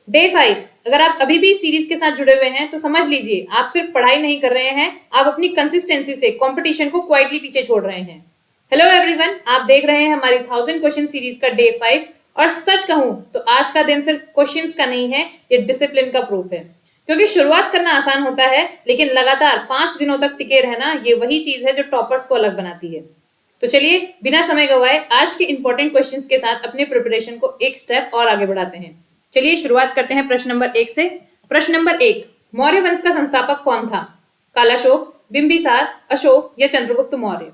Day 5। अगर आप अभी भी सीरीज के साथ जुड़े हुए हैं तो समझ लीजिए आप सिर्फ पढ़ाई नहीं कर रहे हैं, आप अपनी कंसिस्टेंसी से कंपटीशन को क्वाइटली पीछे छोड़ रहे हैं। हेलो एवरीवन, आप देख रहे हैं हमारी 1000 क्वेश्चन सीरीज का डे 5। और सच कहूं तो आज का दिन सिर्फ क्वेश्चंस का नहीं है, ये डिसिप्लिन का प्रूफ है। क्योंकि शुरुआत करना आसान होता है, लेकिन लगातार 5 दिनों तक टिके रहना ये वही चीज है जो टॉपर्स को अलग बनाती है। तो चलिए बिना समय गवाए आज के इंपॉर्टेंट क्वेश्चंस के साथ अपने प्रिपरेशन को एक स्टेप और आगे बढ़ाते हैं। चलिए शुरुआत करते हैं प्रश्न नंबर 1 से। प्रश्न नंबर 1, मौर्य वंश का संस्थापक कौन था? कालाशोक, बिंबिसार, अशोक या चंद्रगुप्त मौर्य?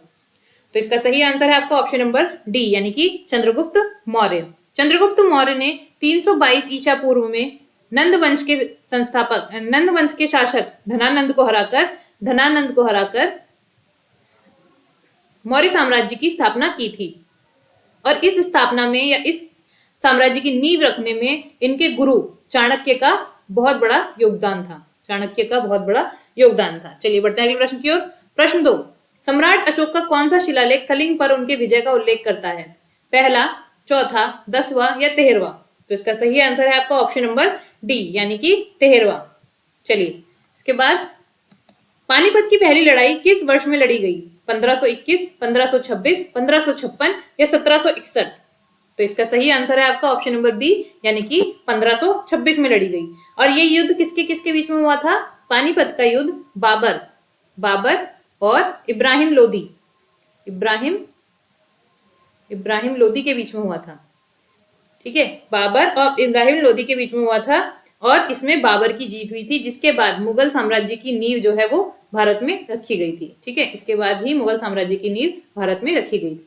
तो इसका सही आंसर है आपका ऑप्शन नंबर डी, यानी कि चंद्रगुप्त मौर्य। चंद्रगुप्त मौर्य ने 322 ईसा पूर्व में नंद वंश के संस्थापक, नंद वंश के शासक धनानंद को हराकर मौर्य साम्राज्य की स्थापना की थी। और इस स्थापना में या इस साम्राज्य की नींव रखने में इनके गुरु चाणक्य का बहुत बड़ा योगदान था। चाणक्य का बहुत बड़ा योगदान था। चलिए बढ़ते हैं अगले प्रश्न की ओर। प्रश्न 2, सम्राट अशोक का कौन सा शिलालेख कलिंग पर उनके विजय का उल्लेख करता है? पहला, चौथा, 10वां या 13वां? तो इसका सही आंसर है आपका ऑप्शन नंबर डी, यानी कि 13वां। चलिए इसके बाद, पानीपत की पहली लड़ाई किस वर्ष में लड़ी गई? 1521, 1526, 1556 या 1761? तो इसका सही आंसर है आपका ऑप्शन नंबर बी, यानी कि 1526 में लड़ी गई। और ये युद्ध किसके किसके बीच में हुआ था? पानीपत का युद्ध बाबर और इब्राहिम लोदी के बीच में हुआ था। ठीक है, बाबर और इब्राहिम लोदी के बीच में हुआ था और इसमें बाबर की जीत हुई थी, जिसके बाद मुगल साम्राज्य की नींव जो है वो भारत में रखी गई थी। ठीक है, इसके बाद ही मुगल साम्राज्य की नींव भारत में रखी गई थी।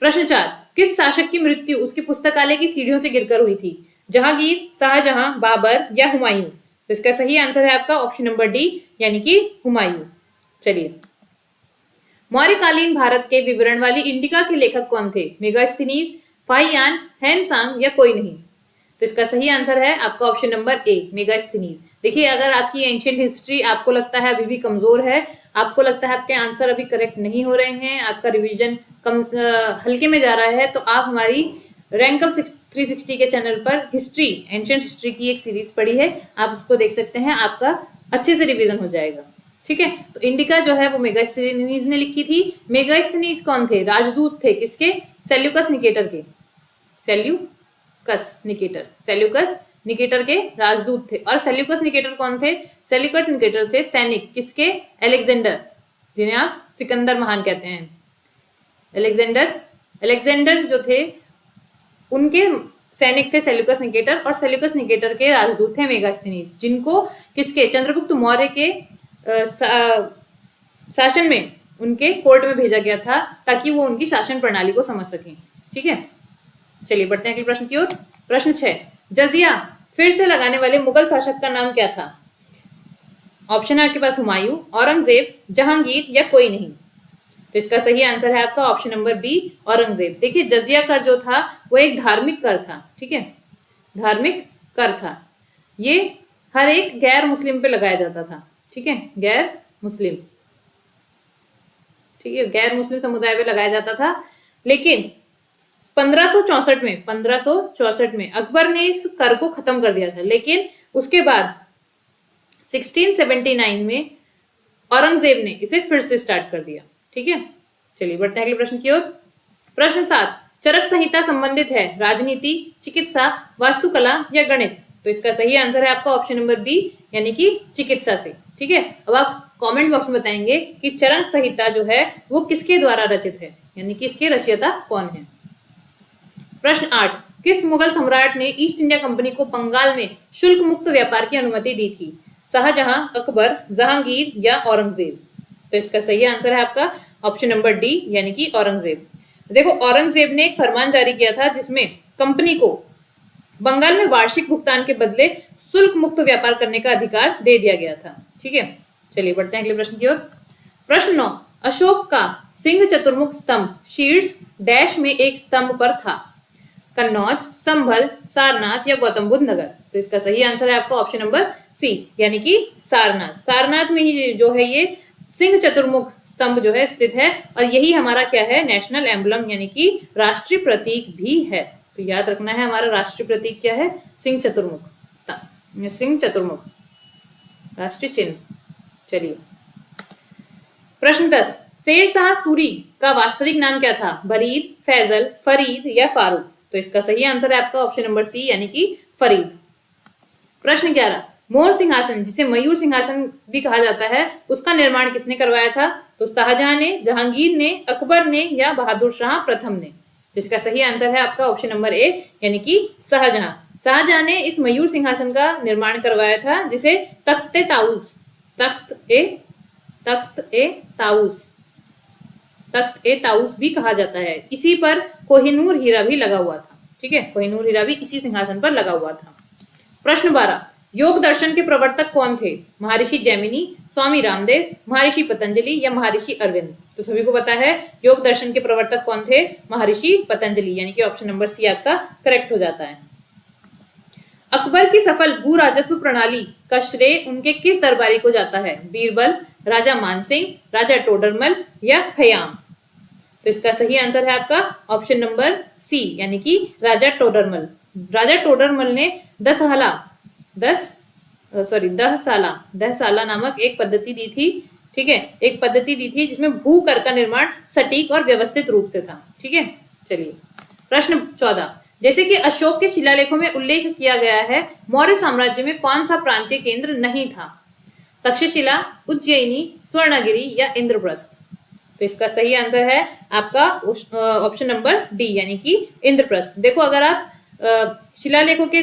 प्रश्न 4, किस शासक की मृत्यु उसके पुस्तकालय की सीढ़ियों से गिरकर हुई थी? जहांगीर, शाहजहां, बाबर या हुमायूं? तो इसका सही आंसर है आपका ऑप्शन नंबर डी, यानी कि हुमायूं। चलिए, मौर्यकालीन भारत के विवरण वाली इंडिका के लेखक कौन थे? मेगास्थनीज, फाहियान, हैनसांग या कोई नहीं? तो इसका सही आंसर है आपका ऑप्शन नंबर ए, मेगास्थनीज। देखिए, अगर आपकी एंशिएंट हिस्ट्री आपको लगता है अभी भी कमजोर है, आपको लगता है आपके आंसर अभी करेक्ट नहीं हो रहे हैं, आपका रिवीजन हल्के में जा रहा है, तो आप हमारी रैंक अप 360 के चैनल पर हिस्ट्री, एंशिएंट हिस्ट्री की एक सीरीज पढ़ी है, आप उसको देख सकते हैं, आपका अच्छे से रिवीजन हो जाएगा। ठीक है, तो इंडिका जो है वो मेगास्थनीज ने लिखी थी। मेगास्थनीज कौन थे? राजदूत थे किसके? सेल्यूकस निकेटर के। सेल्यूकस निकेटर के राजदूत थे। और सेल्यूकस निकेटर कौन थे? सेल्यूकस निकेटर थे सैनिक किसके? अलेक्जेंडर, जिन्हें आप सिकंदर महान कहते हैं। अलेक्जेंडर जो थे उनके सैनिक थे सेल्यूकस निकेटर, और सेल्यूकस निकेटर के राजदूत थे मेगास्थनीज, जिनको किसके? चंद्रगुप्त मौर्य के शासन में, उनके कोर्ट में भेजा गया था ताकि वो उनकी शासन प्रणाली को समझ सकें। ठीक है, चलिए बढ़ते हैं अगले प्रश्न की ओर। प्रश्न 6, जजिया फिर से लगाने वाले मुगल शासक का नाम क्या था? ऑप्शन है आपके पास हुमायूं, औरंगजेब, जहांगीर या कोई नहीं? तो इसका सही आंसर है आपका ऑप्शन नंबर बी, औरंगजेब। देखिए, जजिया कर जो था वो एक धार्मिक कर था। ठीक है, धार्मिक कर था। ये हर एक गैर मुस्लिम पे लगाया जाता था। ठीक है, गैर मुस्लिम समुदाय पे लगाया जाता था। लेकिन 1564 में अकबर ने इस कर को खत्म कर दिया था, लेकिन उसके बाद 1679 में औरंगजेब ने इसे फिर से स्टार्ट कर दिया। ठीक है, चलिए बढ़ते हैं अगले प्रश्न की ओर। प्रश्न 7, चरक संहिता संबंधित है राजनीति, चिकित्सा, वास्तुकला या गणित? तो इसका सही आंसर है आपका ऑप्शन नंबर बी, यानी कि चिकित्सा से। ठीक है, अब आप कमेंट बॉक्स में बताएंगे कि चरक संहिता जो है वो किसके द्वारा रचित है, यानी कि इसके रचयिता कौन है। प्रश्न 8, किस मुगल सम्राट ने ईस्ट इंडिया कंपनी को बंगाल में शुल्क मुक्त व्यापार की अनुमति दी थी? शाहजहां, अकबर, जहांगीर या औरंगजेब? तो इसका सही आंसर है आपका ऑप्शन नंबर डी, यानी कि औरंगजेब। देखो, औरंगजेब ने एक फरमान जारी किया था जिसमें कंपनी को बंगाल में वार्षिक भुगतान के बदले शुल्क मुक्त व्यापार करने का अधिकार दे दिया गया था। ठीक है, चलिए बढ़ते हैं अगले प्रश्न की ओर। प्रश्न 9, अशोक का सिंह चतुर्मुख स्तंभ शीर्ष डैश में एक स्तंभ पर था? कन्नौज, संभल, सारनाथ या गौतम बुद्ध नगर? तो इसका सही आंसर है आपका ऑप्शन नंबर सी, यानी कि सारनाथ। सारनाथ में ही जो है ये सिंह चतुर्मुख स्तंभ जो है स्थित है, और यही हमारा क्या है? नेशनल एम्बलम, यानी कि राष्ट्रीय प्रतीक भी है। तो याद रखना है, हमारा राष्ट्रीय प्रतीक क्या है? सिंह चतुर्मुख। सिंह चतुर्मुख राष्ट्रीय चिन्ह। चलिए प्रश्न 10, शेर शाह सूरी का वास्तविक नाम क्या था? बरीद, फैजल, फरीद या फारूक? तो इसका सही आंसर है आपका ऑप्शन नंबर सी यानी कि फरीद। प्रश्न 11, मोर सिंहासन जिसे मयूर सिंहासन भी कहा जाता है उसका निर्माण किसने करवाया था? तो शाहजहां ने, जहांगीर ने, अकबर ने या बहादुर शाह प्रथम ने? तो इसका सही आंसर है आपका ऑप्शन नंबर ए यानी कि शाहजहां। शाहजहां ने इस मयूर सिंहासन का निर्माण करवाया था जिसे तख्त ए ताऊस भी कहा जाता है। इसी पर कोहिनूर हीरा भी लगा हुआ था। ठीक है, कोहिनूर हीरा भी इसी सिंहासन पर लगा हुआ था। प्रश्न 12, योग दर्शन के प्रवर्तक कौन थे? महर्षि जैमिनी, स्वामी रामदेव, महर्षि पतंजलि या महर्षि अरविंद? तो सभी को पता है योग दर्शन के प्रवर्तक कौन थे? महर्षि पतंजलि यानी कि ऑप्शन नंबर सी आपका करेक्ट हो जाता है। अकबर की सफल भू राजस्व प्रणाली का श्रेय उनके किस दरबारी को जाता है? बीरबल, राजा मानसिंह, राजा टोडरमल या खयाम? तो इसका सही आंसर है आपका ऑप्शन नंबर सी यानी कि राजा टोडरमल। राजा टोडरमल ने दहसाला नामक एक पद्धति दी थी। ठीक है, एक पद्धति दी थी जिसमें भू कर का निर्माण सटीक और व्यवस्थित रूप से था। ठीक है, चलिए प्रश्न 14, जैसे कि अशोक के शिलालेखों में उल्लेख किया गया है मौर्य साम्राज्य में कौन सा प्रांतीय केंद्र नहीं था? तक्षशिला, उज्जैनी, स्वर्णगिरी या इंद्रप्रस्थ? तो इसका सही आंसर है आपका ऑप्शन नंबर डी यानी कि इंद्रप्रस्थ। देखो अगर आप शिलालेखों के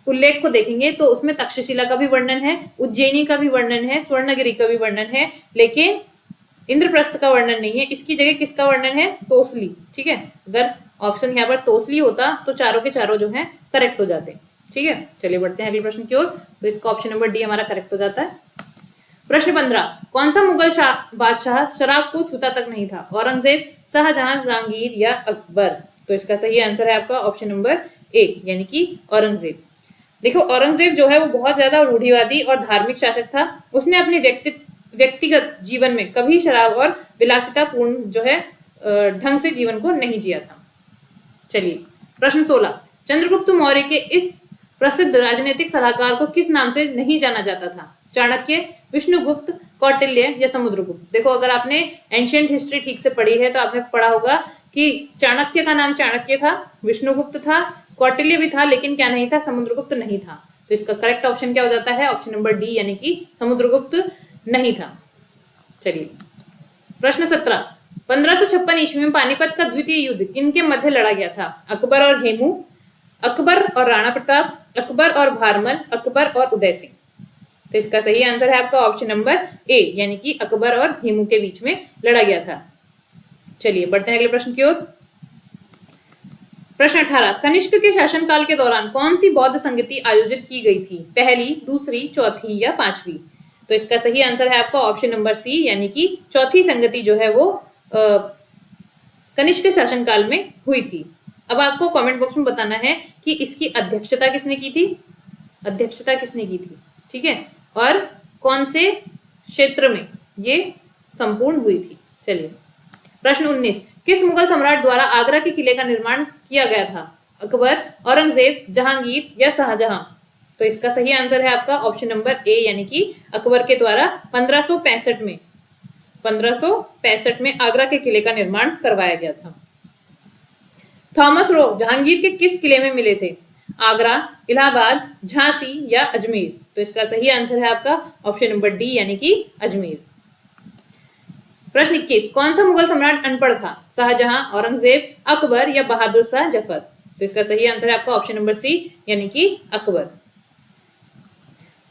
उल्लेख को देखेंगे तो उसमें तक्षशिला का भी वर्णन है, उज्जैनी का भी वर्णन है, स्वर्णगिरी का भी वर्णन है, लेकिन इंद्रप्रस्थ का वर्णन नहीं है। इसकी जगह किसका वर्णन है? तोसली। ठीक है, अगर ऑप्शन यहाँ पर तोसली होता तो चारों के चारों जो है करेक्ट हो जाते। ठीक है, चलिए बढ़ते हैं अगले प्रश्न की ओर। तो इसका ऑप्शन नंबर डी हमारा करेक्ट हो जाता है। प्रश्न 15, कौन सा मुगल बादशाह शराब को छूता तक नहीं था? औरंगजेब, शाहजहां, जहांगीर या अकबर? तो इसका सही आंसर है आपका ऑप्शन नंबर ए यानी कि औरंगजेब। देखो औरंगजेब जो है वो बहुत ज्यादा रूढ़िवादी और धार्मिक शासक था। उसने अपने व्यक्तिगत जीवन में कभी शराब और विलासिता पूर्ण जो है ढंग से जीवन को नहीं जिया था। चलिए प्रश्न 16, चंद्रगुप्त मौर्य के इस प्रसिद्ध राजनीतिक सलाहकार को किस नाम से नहीं जाना जाता था? चाणक्य, विष्णुगुप्त, कौटिल्य या समुद्रगुप्त? देखो अगर आपने एंशिएंट हिस्ट्री ठीक से पढ़ी है तो आपने पढ़ा होगा कि चाणक्य का नाम चाणक्य था, विष्णुगुप्त था, कौटिल्य भी था, लेकिन क्या नहीं था? समुद्रगुप्त नहीं था। तो इसका करेक्ट ऑप्शन क्या हो जाता है? ऑप्शन नंबर डी यानी कि समुद्रगुप्त नहीं था। चलिए प्रश्न 17, 1556 ईस्वी में पानीपत का द्वितीय युद्ध किनके मध्य लड़ा गया था? अकबर और हेमू, अकबर और राणा प्रताप, अकबर और भारमल, अकबर और उदय सिंह? तो इसका सही आंसर है आपका ऑप्शन नंबर ए यानी कि अकबर और हेमू के बीच में लड़ा गया था। चलिए बढ़ते हैं अगले प्रश्न की ओर। प्रश्न 18, कनिष्क के शासनकाल के दौरान कौन सी बौद्ध संगति आयोजित की गई थी? पहली, दूसरी, चौथी या पांचवी? तो इसका सही आंसर है आपका ऑप्शन नंबर सी यानी कि चौथी संगति जो है वो कनिष्क शासनकाल में हुई थी। अब आपको कमेंट बॉक्स में बताना है कि इसकी अध्यक्षता किसने की थी? ठीक है, और कौन से क्षेत्र में ये संपूर्ण हुई थी। चलिए प्रश्न 19, किस मुगल सम्राट द्वारा आगरा के किले का निर्माण किया गया था? अकबर, औरंगजेब, जहांगीर या शाहजहां? तो इसका सही आंसर है आपका ऑप्शन नंबर ए यानी कि अकबर के द्वारा 1565 में आगरा के किले का निर्माण करवाया गया था। थॉमस रो जहांगीर के किस किले में मिले थे? आगरा, इलाहाबाद, झांसी या अजमेर? तो इसका सही आंसर है आपका ऑप्शन नंबर डी यानी कि अजमेर। प्रश्न 21, कौन सा मुगल सम्राट अनपढ़ था? शाहजहां, औरंगजेब, अकबर या बहादुर शाह जफर? तो इसका सही आंसर है आपका ऑप्शन नंबर सी यानी कि अकबर।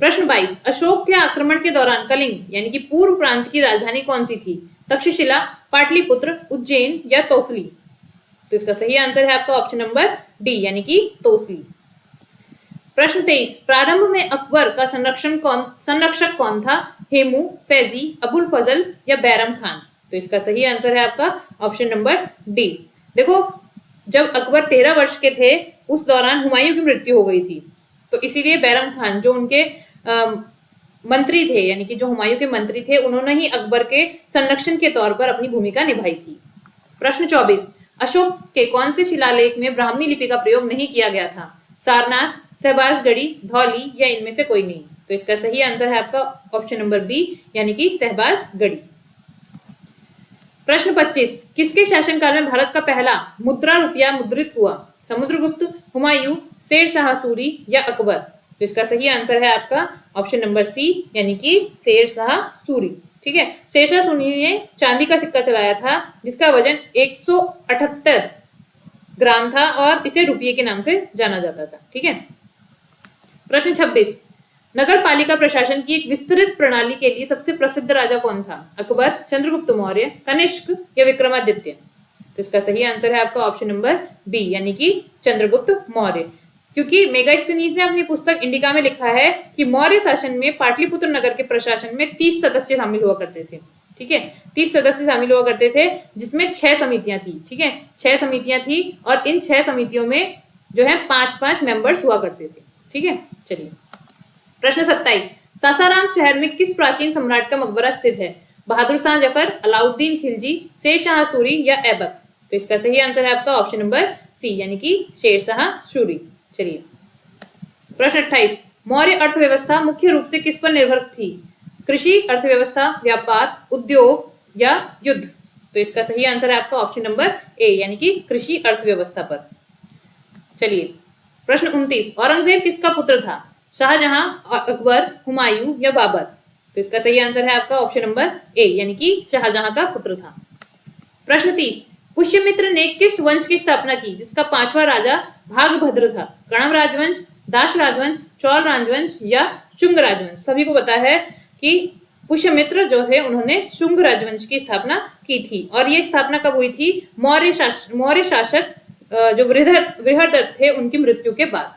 प्रश्न 22, अशोक के आक्रमण के दौरान कलिंग यानी कि पूर्व प्रांत की राजधानी कौन सी थी? तक्षशिला, पाटलिपुत्र, उज्जैन या तोसली? तो इसका सही आंसर है आपका ऑप्शन नंबर डी यानी कि तोसली। प्रश्न 23, प्रारंभ में अकबर का संरक्षक कौन था? हेमू, फैजी, अबुल फजल या बैरम खान? तो इसका सही आंसर है आपका ऑप्शन नंबर डी। देखो जब अकबर 13 वर्ष के थे उस दौरान हुमायूं की मृत्यु हो गई थी, तो इसीलिए बैरम खान जो उनके मंत्री थे यानी कि जो हुमायूं के मंत्री थे उन्होंने ही अकबर के संरक्षण के तौर पर अपनी भूमिका निभाई थी। प्रश्न 24, अशोक के कौन से शिलालेख में ब्राह्मी लिपि का प्रयोग नहीं किया गया था? सारनाथ, सहबाजगढ़ी, धौली या इनमें से कोई नहीं। तो इसका सही आंसर है आपका ऑप्शन नंबर बी यानी कि सहबाजगढ़ी। प्रश्न 25, किसके शासनकाल में भारत का पहला मुद्रा रुपया मुद्रित हुआ? समुद्रगुप्त, हुमायूं, शेर शाह सूरी या अकबर? तो इसका सही आंसर है आपका ऑप्शन नंबर सी यानी कि शेर शाह सूरी। ठीक है, शेर शाह सूरी ने चांदी का सिक्का चलाया था जिसका वजन 178 ग्राम था और इसे रुपये के नाम से जाना जाता था। ठीक है। प्रश्न 26, नगर पालिका प्रशासन की एक विस्तृत प्रणाली के लिए सबसे प्रसिद्ध राजा कौन था? अकबर, चंद्रगुप्त मौर्य, कनिष्क या विक्रमादित्य? तो इसका सही आंसर है आपका ऑप्शन नंबर बी यानी कि चंद्रगुप्त मौर्य। क्योंकि मेगास्थनीज ने अपनी पुस्तक इंडिका में लिखा है कि मौर्य शासन में पाटलिपुत्र नगर के प्रशासन में 30 सदस्य शामिल हुआ करते थे। ठीक है, 30 सदस्य शामिल हुआ करते थे जिसमें 6 समितियां थी। ठीक है, 6 समितियां थी और इन 6 समितियों में जो है 5-5 मेंबर्स हुआ करते थे। ठीक है, चलिए प्रश्न 27, सासाराम शहर में किस प्राचीन सम्राट का मकबरा स्थित है? बहादुर शाह जफर, अलाउद्दीन खिलजी, शेर शाह सूरी या ऐबक? तो इसका सही आंसर है आपका ऑप्शन नंबर सी यानी कि शेर शाह सूरी। चलिए प्रश्न 28, मौर्य अर्थव्यवस्था मुख्य रूप से किस पर निर्भर थी? कृषि अर्थव्यवस्था, व्यापार, उद्योग या युद्ध? तो इसका सही आंसर है आपका ऑप्शन नंबर ए यानी कि कृषि अर्थव्यवस्था पर। चलिए प्रश्न 29, औरंगजेब किसका पुत्र था? शाहजहां, अकबर, हुमायूं या बाबर? तो इसका सही आंसर है आपका ऑप्शन नंबर ए यानी कि शाहजहां का पुत्र था। प्रश्न 30, पुष्यमित्र ने किस वंश की स्थापना की जिसका 5वां राजा भागभद्र था? कणव राजवंश, दास राजवंश, चौल राजवंश या शुंग राजवंश? सभी को पता है कि पुष्यमित्र जो है उन्होंने शुंग राजवंश की स्थापना की थी और ये स्थापना कब हुई थी? मौर्य शासक जो बृहदरथ थे उनकी मृत्यु के बाद।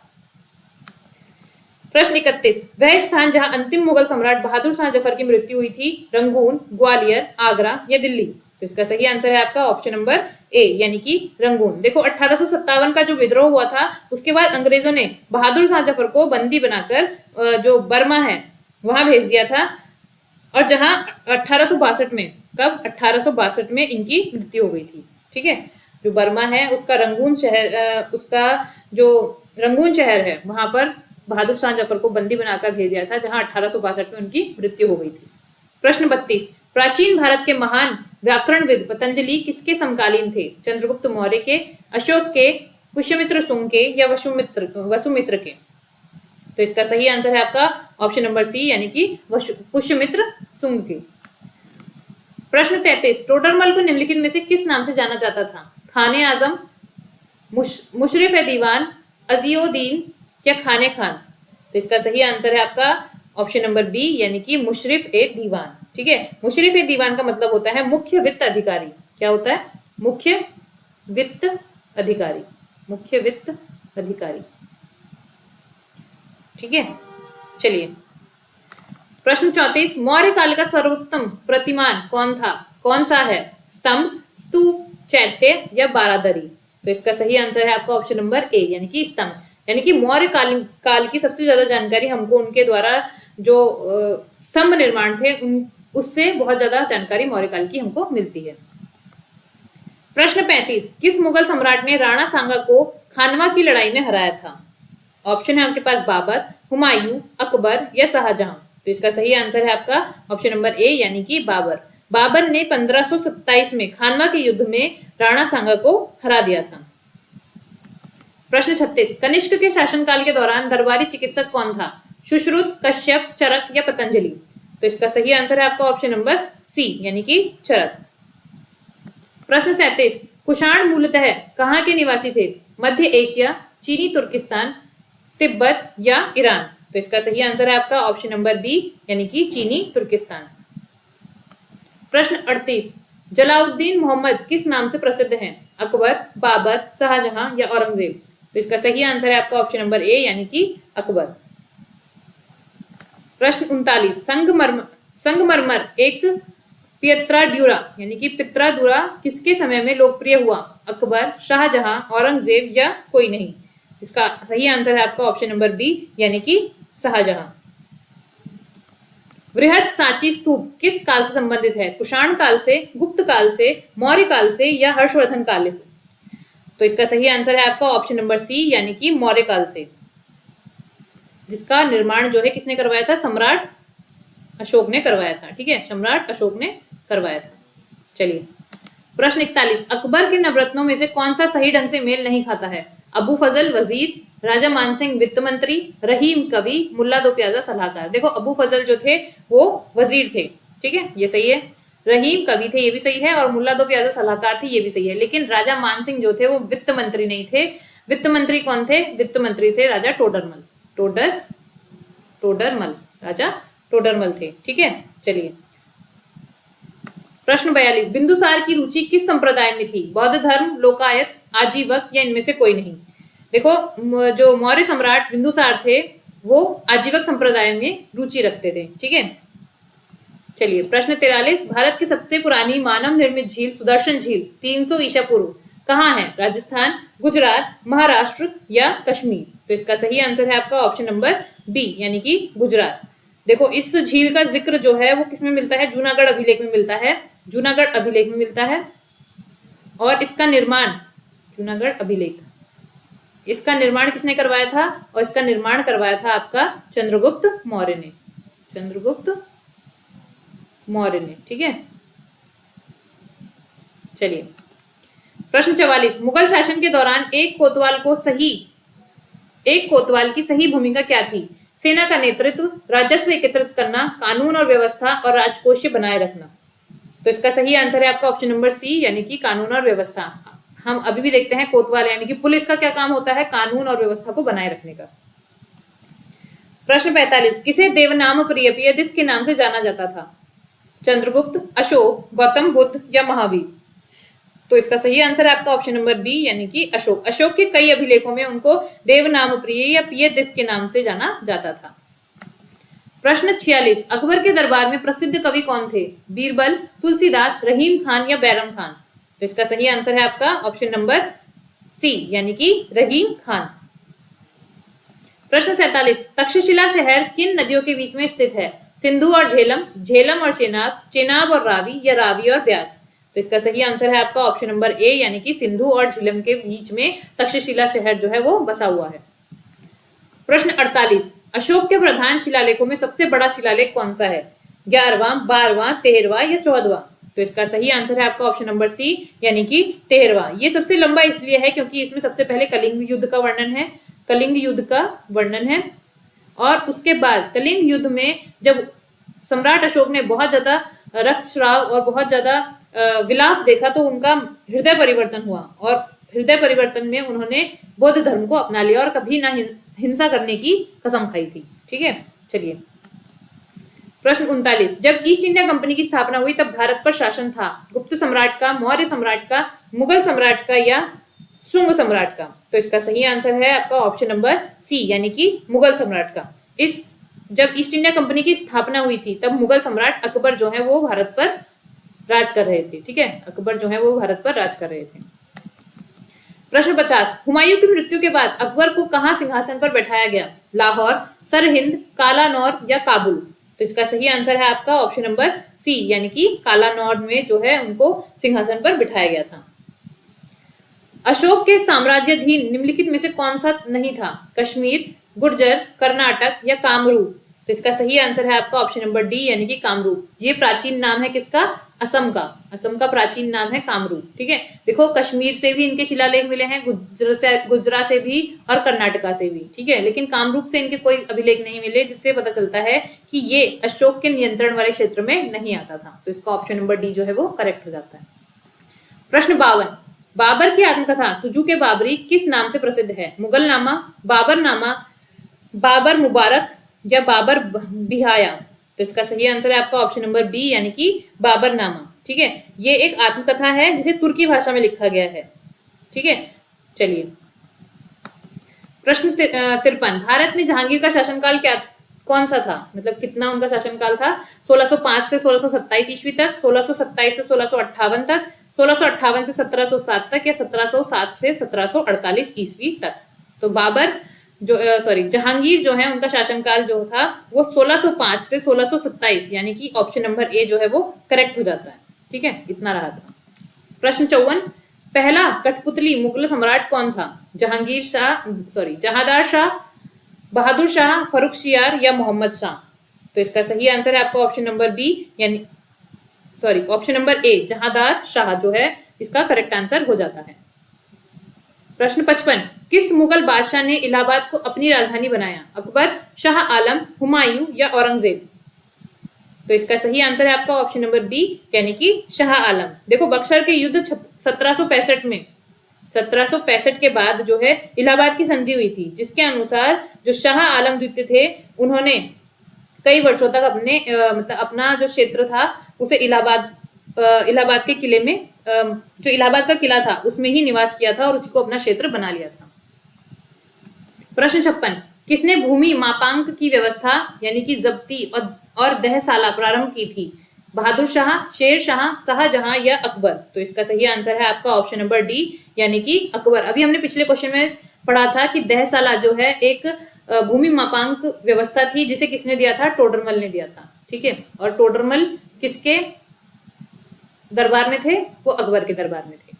प्रश्न 31, वह स्थान जहां अंतिम मुगल सम्राट बहादुर शाह जफर की मृत्यु हुई थी, रंगून, ग्वालियर, आगरा या दिल्ली? तो इसका सही आंसर है आपका ऑप्शन नंबर ए यानी कि रंगून। देखो 1857 का जो विद्रोह हुआ था उसके बाद अंग्रेजों ने बहादुर शाह जफर को बंदी बनाकर जो बर्मा है वहां भेज दिया था और जहां 1862 में, कब? 1862 में इनकी मृत्यु हो गई थी। ठीक है, जो बर्मा है उसका रंगून शहर, उसका जो रंगून शहर है वहां पर बहादुर शाह जफर को बंदी बनाकर भेज दिया था जहां 1862 में उनकी मृत्यु हो गई थी। प्रश्न 32, प्राचीन भारत के महान व्याकरणविद पतंजलि किसके समकालीन थे? चंद्रगुप्त मौर्य के, अशोक के, पुष्यमित्र शुंग के या वसुमित्र के? तो इसका सही आंसर है आपका ऑप्शन नंबर सी यानी कि पुष्यमित्र शुंग के। प्रश्न 33, टोडरमल को निम्नलिखित में से किस नाम से जाना जाता था? खाने आजम, मुशरिफ ए दीवान, अजीउद्दीन या खाने खान? तो इसका सही आंसर है आपका ऑप्शन नंबर बी यानी कि मुशरिफ ए दीवान। ठीक है, मुशरिफ ए दीवान का मतलब होता है मुख्य वित्त अधिकारी। क्या होता है? मुख्य वित्त अधिकारी, मुख्य वित्त अधिकारी। ठीक है, चलिए प्रश्न 34, मौर्य काल का सर्वोत्तम प्रतिमान कौन सा है? स्तंभ, स्तूप, चैत्य या बारादरी? तो इसका सही आंसर है आपका ऑप्शन नंबर ए यानी कि स्तंभ। यानी कि मौर्य काल की सबसे ज्यादा जानकारी हमको उनके द्वारा जो स्तंभ निर्माण थे उससे बहुत ज्यादा जानकारी मौर्य काल की हमको मिलती है। प्रश्न 35, किस मुगल सम्राट ने राणा सांगा को खानवा की लड़ाई में हराया था? ऑप्शन है आपके पास बाबर, हुमायूं, अकबर या शाहजहां? तो इसका सही आंसर है आपका ऑप्शन नंबर ए यानी कि बाबर। बाबर ने 1527 में खानवा के युद्ध में राणा सांगा को हरा दिया था। प्रश्न 36, कनिष्क के शासनकाल के दौरान दरबारी चिकित्सक कौन था? सुश्रुत, कश्यप, चरक या पतंजलि? तो इसका सही आंसर है आपका ऑप्शन नंबर सी यानी कि चरक। प्रश्न 37, कुषाण मूलतः कहाँ के निवासी थे? मध्य एशिया, चीनी तुर्किस्तान, तिब्बत या ईरान? तो इसका सही आंसर है आपका ऑप्शन नंबर बी यानी कि चीनी तुर्किस्तान। प्रश्न 38, जलाउद्दीन मोहम्मद किस नाम से प्रसिद्ध हैं? अकबर, बाबर, शाहजहां या औरंगजेब? तो इसका सही आंसर है आपका ऑप्शन नंबर ए यानी कि अकबर। प्रश्न 39, संगमरमर एक पियत्राड्यूरा यानी कि पित्रादुरा किसके समय में लोकप्रिय हुआ? अकबर, शाहजहां, औरंगजेब या कोई नहीं? इसका सही आंसर है आपका ऑप्शन नंबर बी यानी कि शाहजहां। बृहद सांची स्तूप किस काल से संबंधित है? कुषाण काल से, गुप्त काल से, मौर्य काल से या हर्षवर्धन काल से? तो इसका सही आंसर है आपका ऑप्शन नंबर सी यानी कि मौर्य काल से। जिसका निर्माण जो है किसने करवाया था, सम्राट अशोक ने करवाया था। ठीक है, सम्राट अशोक ने करवाया था। चलिए प्रश्न 41, अकबर के नवरत्नों में से कौन सा सही ढंग से मेल नहीं खाता है? अबू फजल वजीर, राजा मानसिंह वित्त मंत्री, रहीम कवि, मुल्ला दो प्याजा सलाहकार। देखो अबू फजल जो थे वो वजीर थे, ठीक है, ये सही है। रहीम कवि थे, ये भी सही है। और मुल्ला दो प्याजा सलाहकार थे, ये भी सही है। लेकिन राजा मानसिंह जो थे वो वित्त मंत्री नहीं थे। वित्त मंत्री कौन थे? वित्त मंत्री थे राजा टोडरमल। टोडरमल, राजा टोडरमल थे। ठीक है, चलिए प्रश्न 42, बिंदुसार की रुचि किस संप्रदाय में थी? बौद्ध धर्म, लोकायत, आजीवक या इनमें से कोई नहीं? देखो जो मौर्य सम्राट बिंदुसार थे वो आजीवक संप्रदाय में रुचि रखते थे। ठीक है, चलिए प्रश्न 43, भारत की सबसे पुरानी मानव निर्मित झील सुदर्शन झील 300 ईसा पूर्व कहाँ है? राजस्थान, गुजरात, महाराष्ट्र या कश्मीर? तो इसका सही आंसर है आपका ऑप्शन नंबर बी, यानी कि गुजरात। देखो इस झील का जिक्र जो है वो किसमें मिलता है? जूनागढ़ अभिलेख में मिलता है। जूनागढ़ अभिलेख में मिलता है। और इसका निर्माण, जूनागढ़ अभिलेख, इसका निर्माण किसने करवाया था? और इसका निर्माण करवाया था आपका चंद्रगुप्त मौर्य ने। चंद्रगुप्त मौर्य ने। ठीक है, चलिए प्रश्न 44, मुगल शासन के दौरान एक कोतवाल की सही भूमिका क्या थी? सेना का नेतृत्व, राजस्व एकत्रित करना, कानून और व्यवस्था और राजकोषीय बनाए रखना। तो इसका सही आंसर है आपका ऑप्शन नंबर सी, यानी कि कानून और व्यवस्था। हम अभी भी देखते हैं कोतवाल यानी कि पुलिस का क्या काम होता है? कानून और व्यवस्था को बनाए रखने का। प्रश्न 45, किसे देवनाम प्रियपियदिस के नाम से जाना जाता था? चंद्रगुप्त, अशोक, गौतम बुद्ध या महावीर? तो इसका सही आंसर है आपका ऑप्शन नंबर बी, यानी कि अशोक। अशोक के कई अभिलेखों में उनको देवनाम प्रिय या पियदिस के नाम से जाना जाता था। प्रश्न 46, अकबर के दरबार में प्रसिद्ध कवि कौन थे? बीरबल, तुलसीदास, रहीम खान या बैरम खान? तो इसका सही आंसर है आपका ऑप्शन नंबर सी, यानी कि रहीम खान। प्रश्न 47, तक्षशिला शहर किन नदियों के बीच में स्थित है? सिंधु और झेलम, झेलम और चेनाब, चेनाब और रावी या रावी और ब्यास? तो इसका सही आंसर है आपका ऑप्शन नंबर ए, यानी कि सिंधु और झेलम के बीच में तक्षशिला शहर जो है वो बसा हुआ है। प्रश्न 48, अशोक के प्रधान शिलालेखों में सबसे बड़ा शिलालेख कौन सा है? 11वां, 12वां, 13वां या 14वां? तो इसका सही आंसर है आपका ऑप्शन नंबर सी, यानी कि 13वां। ये सबसे लंबा इसलिए है क्योंकि इसमें सबसे पहले कलिंग युद्ध का वर्णन है। कलिंग युद्ध का वर्णन है और उसके बाद कलिंग युद्ध में जब सम्राट अशोक ने बहुत ज्यादा रक्तस्राव और बहुत ज्यादा विलाप देखा तो उनका हृदय परिवर्तन हुआ और हृदय परिवर्तन में उन्होंने बौद्ध धर्म को अपना लिया और कभी ना हिंसा करने की कसम खाई थी। ठीक है, चलिए प्रश्न 39, जब ईस्ट इंडिया कंपनी की स्थापना हुई तब भारत पर शासन था गुप्त सम्राट का, मौर्य सम्राट का, मुगल सम्राट का या शुंग सम्राट का? तो इसका सही आंसर है आपका ऑप्शन नंबर सी, यानी कि मुगल सम्राट का। जब ईस्ट इंडिया कंपनी की स्थापना हुई थी तब मुगल सम्राट अकबर जो है वो भारत पर राज कर रहे थे। ठीक है, अकबर जो है वो भारत पर राज कर रहे थे। प्रश्न 50, हुमायूं की मृत्यु के बाद अकबर को कहां सिंहासन पर बैठाया गया? लाहौर, सरहिंद, कालानौर या काबुल? तो इसका सही आंसर है आपका ऑप्शन नंबर सी, यानी कि कालानौर में जो है उनको सिंहासन पर बिठाया गया था। अशोक के साम्राज्याधीन निम्नलिखित में से कौन सा नहीं था? कश्मीर, गुर्जर, कर्नाटक या कामरूप? तो इसका सही आंसर है आपका ऑप्शन नंबर डी, यानी कि कामरूप। ये प्राचीन नाम है किसका? असम का। असम का प्राचीन नाम है कामरूप। ठीक है, देखो कश्मीर से भी इनके शिलालेख मिले हैं, गुजरात से भी और कर्नाटका से भी। ठीक है, लेकिन कामरूप से इनके कोई अभिलेख नहीं मिले, जिससे पता चलता है कि ये अशोक के नियंत्रण वाले क्षेत्र में नहीं आता था। तो इसका ऑप्शन नंबर डी जो है वो करेक्ट हो जाता है। प्रश्न 52, बाबर की आत्मकथा तुजू के बाबरी किस नाम से प्रसिद्ध है? मुगल नामा, बाबर नामा, बाबर मुबारक या बाबर बिहाया? तो इसका सही आंसर है आपका ऑप्शन नंबर बी, यानी कि बाबर नामा। ठीक है, ये एक आत्मकथा है जिसे तुर्की भाषा में लिखा गया है। ठीक है, चलिए प्रश्न 53, भारत में जहांगीर का शासनकाल कौन सा था? मतलब कितना उनका शासनकाल था? 1605 से 1627 ईस्वी तक, 1627 से 1658 तक, 1658 से 1707 तक या 1707 से 1748 ईस्वी तक? तो जहांगीर जो है उनका शासनकाल जो था वो 1605 से 1627, यानी कि ऑप्शन नंबर ए जो है वो करेक्ट हो जाता है। ठीक है, इतना रहा था। प्रश्न 54, पहला कठपुतली मुगल सम्राट कौन था? जहांदार शाह, बहादुर शाह, फर्रुखसियार या मोहम्मद शाह? तो इसका सही आंसर है आपका ऑप्शन नंबर बी, यानी sorry option number A, Jahandar Shah जो है इसका करेक्ट आंसर हो जाता है। प्रश्न 55, किस मुगल बादशाह ने इलाहाबाद को अपनी राजधानी बनाया? अकबर, शाह आलम, हुमायूं या औरंगजेब? तो इसका सही आंसर है आपका ऑप्शन नंबर बी, यानी कि शाह आलम। देखो बक्सर के युद्ध 1765 में 1765 के बाद जो है इलाहाबाद की संधि हुई थी, जिसके अनुसार जो शाह आलम द्वितीय थे उन्होंने कई वर्षों तक अपने मतलब अपना जो क्षेत्र था उसे इलाहाबाद के किले में जो इलाहाबाद का किला था उसमें ही निवास किया था और उसको अपना क्षेत्र बना लिया था। प्रश्न 56, किसने भूमि मापांक की व्यवस्था यानी कि जब्ती और दहसाला प्रारंभ की थी? बहादुर शाह, शेर शाह, शाहजहां या अकबर? तो इसका सही आंसर है आपका ऑप्शन नंबर डी, यानी कि अकबर। अभी हमने पिछले क्वेश्चन में पढ़ा था कि दहसाला जो है एक भूमि मापांक व्यवस्था थी, जिसे किसने दिया था? टोडरमल ने दिया था। ठीक है, और टोडरमल किसके दरबार में थे? वो अकबर के दरबार में थे।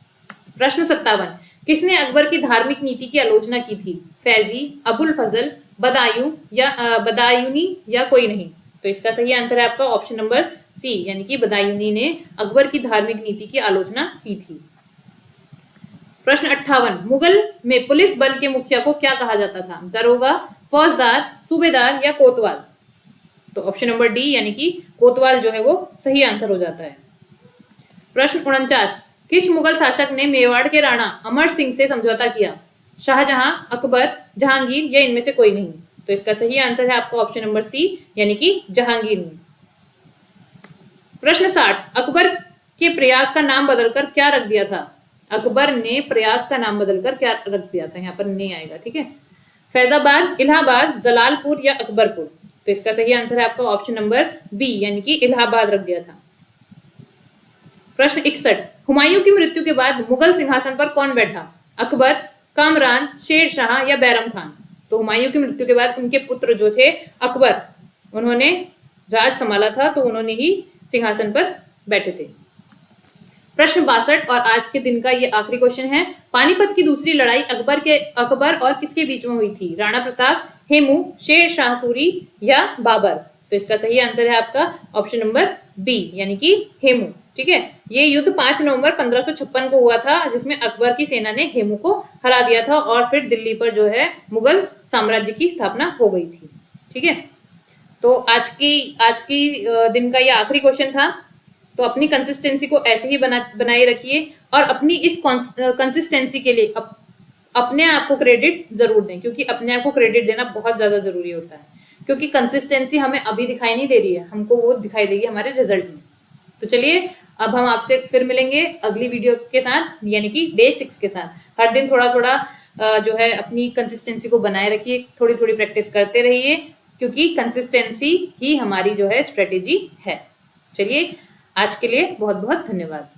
प्रश्न 57, किसने अकबर की धार्मिक नीति की आलोचना की थी? फैजी, अबुल फजल, बदायूनी या कोई नहीं? तो इसका सही आंसर है आपका ऑप्शन नंबर सी, यानी कि बदायूनी ने अकबर की धार्मिक नीति की आलोचना की थी। प्रश्न 58, मुगल में पुलिस बल के मुखिया को क्या कहा जाता था? दरोगा, फौजदार, सूबेदार या कोतवाल? तो ऑप्शन नंबर डी, यानी कि कोतवाल जो है वो सही आंसर हो जाता है। प्रश्न 49, किस मुगल शासक ने मेवाड़ के राणा अमर सिंह से समझौता किया? शाहजहां, अकबर, जहांगीर या इनमें से कोई नहीं? तो इसका सही आंसर है आपका ऑप्शन नंबर सी, यानी कि जहांगीर ने। प्रश्न 60, अकबर के प्रयाग का नाम बदलकर क्या रख दिया था? अकबर ने प्रयाग का नाम बदलकर क्या रख दिया था? यहाँ पर नहीं आएगा, ठीक है। फैजाबाद, इलाहाबाद, जलालपुर या अकबरपुर? तो इसका सही आंसर है आपका ऑप्शन नंबर बी, यानी कि इलाहाबाद रख दिया था। प्रश्न 61, हुमायूं की मृत्यु के बाद मुगल सिंहासन पर कौन बैठा? अकबर, कामरान, शेर शाह या बैरम खान? तो हुमायूं की मृत्यु के बाद उनके पुत्र जो थे अकबर, उन्होंने राज संभाला था, तो उन्होंने ही सिंहासन पर बैठे थे। प्रश्न 62 और आज के दिन का ये आखिरी क्वेश्चन है, पानीपत की दूसरी लड़ाई अकबर और किसके बीच में हुई थी? राणा प्रताप, हेमू, शेर शाह सूरी या बाबर? तो इसका सही आंसर है आपका ऑप्शन नंबर बी, यानी कि हेमू। ठीक है, ये युद्ध 5 नवंबर 1556 को हुआ था, जिसमें अकबर की सेना ने हेमू को हरा दिया था और फिर दिल्ली पर जो है मुगल साम्राज्य की स्थापना हो गई थी। ठीक है, तो आज की दिन का ये आखिरी क्वेश्चन था। तो अपनी कंसिस्टेंसी को ऐसे ही बनाए रखिए और अपनी इस कंसिस्टेंसी के लिए अपने आप को क्रेडिट जरूर दें, क्योंकि अपने आप को क्रेडिट देना बहुत ज्यादा जरूरी होता है, क्योंकि कंसिस्टेंसी हमें अभी दिखाई नहीं दे रही है, हमको वो दिखाई देगी हमारे रिजल्ट में। तो चलिए अब हम आपसे फिर मिलेंगे अगली वीडियो के साथ, यानी कि डे 6 के साथ। हर दिन थोड़ा थोड़ा जो है अपनी कंसिस्टेंसी को बनाए रखिए, थोड़ी थोड़ी प्रैक्टिस करते रहिए, क्योंकि कंसिस्टेंसी ही हमारी जो है स्ट्रेटेजी है। चलिए आज के लिए बहुत बहुत धन्यवाद।